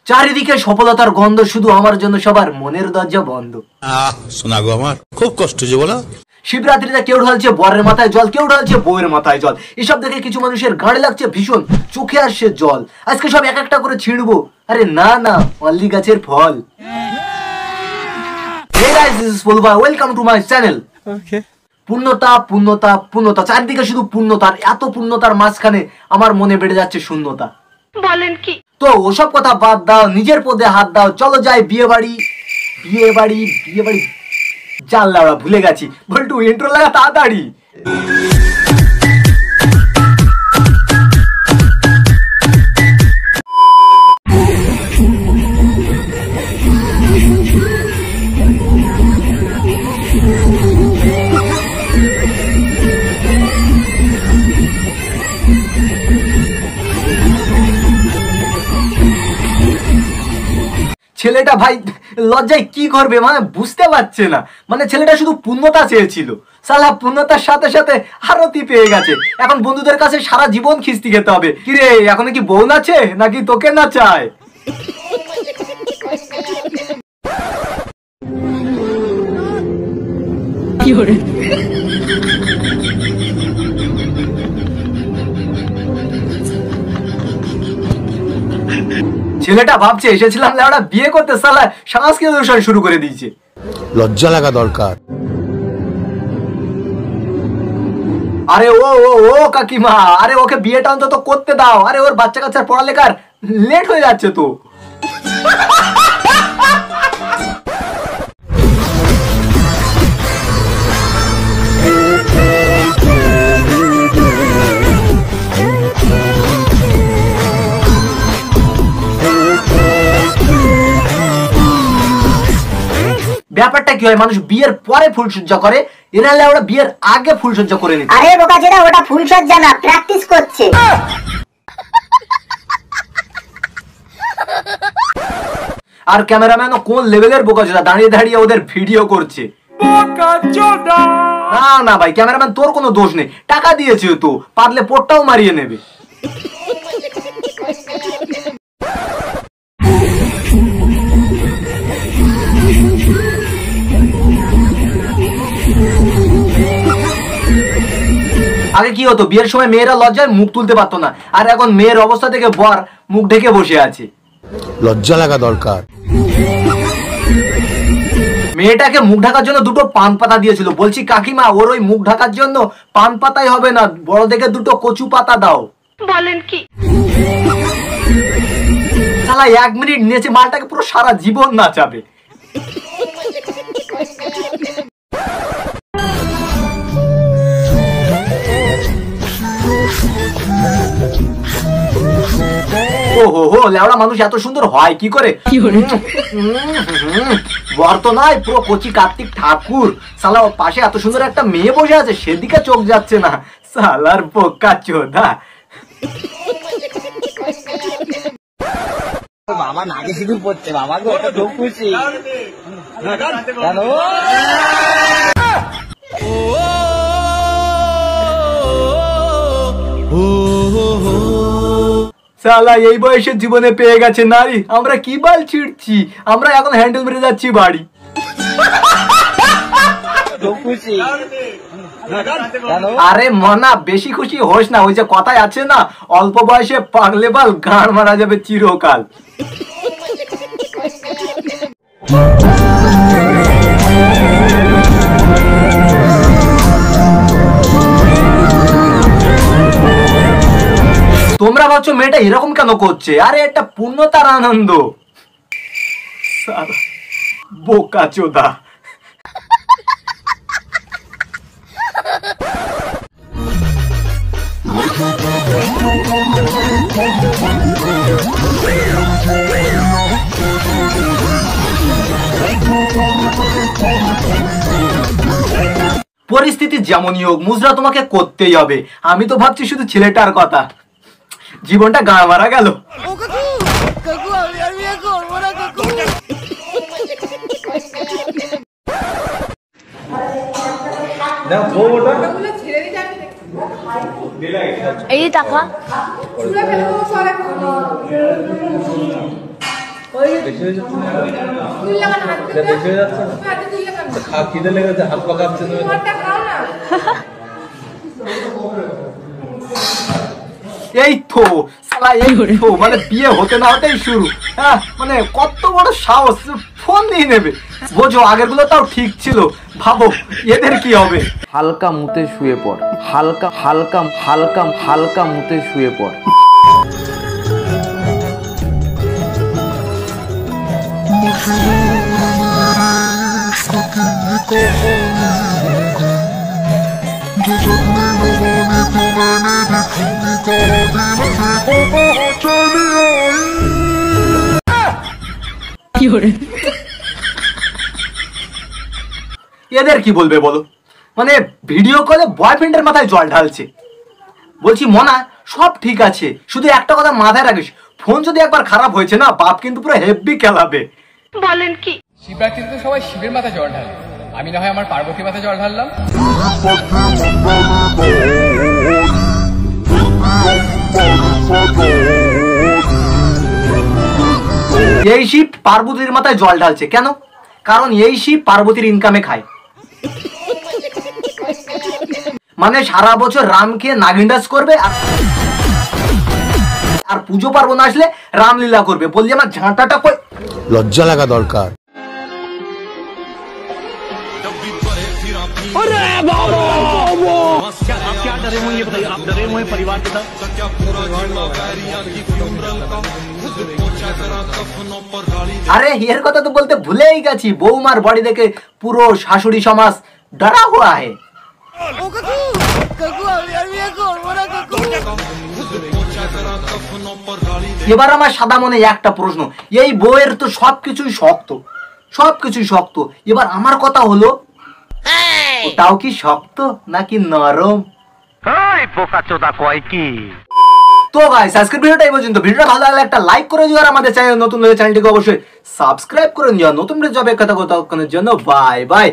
চারিদিকে সফলতার গন্ধ, শুধু আমার জন্য সবার মনের দরজা বন্ধ। শোনা গো আমার খুব কষ্ট যে বলো। শিবরাত্রিতে কেউ ঢালছে বরের মাথায় জল, কেউ ঢালছে বউয়ের মাথায় জল। এসব দেখে কিছু মানুষের গাড়ি লাগছে ভীষণ, চোখে আসছে জল। আজকে সব এক একটা করে ছিঁড়বো। আরে না না, অল্লি গাছের ফল। Hey guys, this is Pulva. Welcome to my channel. Okay. পূর্ণতা পূর্ণতা পূর্ণতা, চারদিকে শুধু পূর্ণতার। এত পূর্ণতার মাঝখানে আমার মনে বেড়ে যাচ্ছে শূন্যতা। বলেন কি? তো ওসব কথা বাদ দাও, নিজের পদে হাত দাও। চলো যাই বিয়ে বাড়ি। বিয়ে বাড়ি বিয়ে বাড়ি জানলা, ভুলে গেছি। বলটু ইন্ট্রো লাগা তাড়াতাড়ি। ছেলেটা ভাই লজ্জায় কি করবে, মানে বুঝতে পারছে না। মানে ছেলেটা শুধু পূর্ণতা চেয়েছিল, সালা পূর্ণতার সাথে সাথে আরতি পেয়ে গেছে। এখন বন্ধুদের কাছে সারা জীবন খিস্তি খেতে হবে। কিরে, এখন কি বউ নাচে নাকি তোকে নাচায়? কি করে ছেলেটা ভাবছে এসেছিলাম লেওড়া বিয়ে করতে, সালা সংস্কৃত দূষণ শুরু করে দিয়েছে। লজ্জা লাগা দরকার। আরে ও ও ও কাকিমা, আরে ওকে বিয়েটা অন্তত করতে দাও। আরে ওর বাচ্চা কাচ্চার পড়ালেখার লেট হয়ে যাচ্ছে তো। ব্যাপারটা কি হয়, মানুষ বিয়ের পরে ফুলসজ্জা করে, এরা ওরা বিয়ের আগে ফুলসজ্জা করে নিতে। আরে বোকাচোদা, ওটা ফুলসজ্জা না, প্র্যাকটিস করছে। আর ক্যামেরাম্যানও কোন লেভেলের বোকাচোদা, দাঁড়িয়ে দাঁড়িয়ে ওদের ভিডিও করছে। না না ভাই, ক্যামেরাম্যান তোর কোনো দোষ নেই, টাকা দিয়েছে তো, পারলে পোটটাও মারিয়ে নেবে। আগে কি হতো, বিয়ের সময় মেয়েরা লজ্জায় মুখ তুলতে পারতো না, আর এখন মেয়ের অবস্থা থেকে বর মুখ ঢেকে বসে আছে। লজ্জা লাগা দরকার। মেয়েটাকে মুখ ঢাকার জন্য দুটো পান পাতা দিয়েছিল। বলছি কাকিমা, ওর ওই মুখ ঢাকার জন্য পান পাতাই হবে না, বড় দেখে দুটো কচু পাতা দাও। বলেন কি? শালা 1 মিনিট নেচে মালটাকে পুরো সারা জীবন নাচাবে। ওহো হো, লেওড়া মানুষ এত সুন্দর হয় কি করে? বর তো নয়, পুরো কচি কার্তিক ঠাকুর। সালা পাশে এত সুন্দর একটা মেয়ে বসে আছে, সেদিকে চোখ যাচ্ছে না। সালার বোকাচোদা। বাবা নাকে সিঁদুর পড়ছে, বাবা গো খুব খুশি। সালা এই বয়সের জীবনে পেয়ে গেছে নারী, আমরা কি বাল ছিড়ছি, আমরা এখন হ্যান্ডেল মেরে যাচ্ছি বাড়ি। আরে মনা, বেশি খুশি হোস না, ওই যে কথায় আছে না, অল্প বয়সে পাগলে বাল গান মারা যাবে চিরকাল। তোমরা ভাবছো মেয়েটা এরকম কেন করছে? আরে এটা পূর্ণতার আনন্দ। বোকাচোদা। পরিস্থিতি যেমনই হোক, মুজরা তোমাকে করতেই হবে। আমি তো ভাবছি শুধু ছেলেটার কথা, জীবনটা গাঁ মারা গেল। এই টাকা এই তো শালা, এই তো মানে বিয়ে হতে না হতেই শুরু। হ্যাঁ মানে কত বড় সাহস, ফোন নিয়ে নেবে। বোঝো আগের গুলো তাও ঠিক ছিল, ভাবো এদের কি হবে। হালকা মুতে শুয়ে পড়, হালকা হালকা হালকা হালকা মুতে শুয়ে পড়। এদের কি বলবে বলো, মানে ভিডিও কলে বয়ফ্রেন্ডের মাথায় জল ঢালছে। বলছি মনা সব ঠিক আছে, শুধু একটা কথা মাথায় রাখিস, ফোন যদি একবার খারাপ হয়েছে না, বাপ কিন্তু পুরো হেভি খেলাবে। বলেন কি? শিবরাত্রিতে তো সবাই শিবের মাথায় জল ঢালে, আমি না হয় আমার পার্বতীর মাথায় জল ঢাললাম। এই শিব পার্বতীর মাথায় জল ঢালছে কেন? কারণ এই শিব পার্বতীর ইনকামে খায়। মানে সারা বছর রামকে নাগিন্দাস করবে আর পুজো পার্বণ আসলে রামলীলা করবে। বললি আমার ঝাঁটাটা কই? লজ্জা লাগা দরকার। আরে এর কথা তো বলতে ভুলেই গেছি, বৌমার বডি দেখে পুরো শাশুড়ি সমাজ ডরা হুয়া হে। এবার আমার সাদা মনে একটা প্রশ্ন, এই বউয়ের তো সবকিছুই শক্ত, সবকিছুই শক্ত। এবার আমার কথা হলো, ওটাও কি শক্ত নাকি নরম? তো গাইস আজকের ভিডিওটা এই পর্যন্ত। ভিডিওটা ভালো লাগলে একটা লাইক করে দিও, আর আমাদের চ্যানেল নতুন হলে চ্যানেলটিকে অবশ্যই সাবস্ক্রাইব করে নিও। নতুন ভিডিও যাবে কথা জন্য বাই বাই।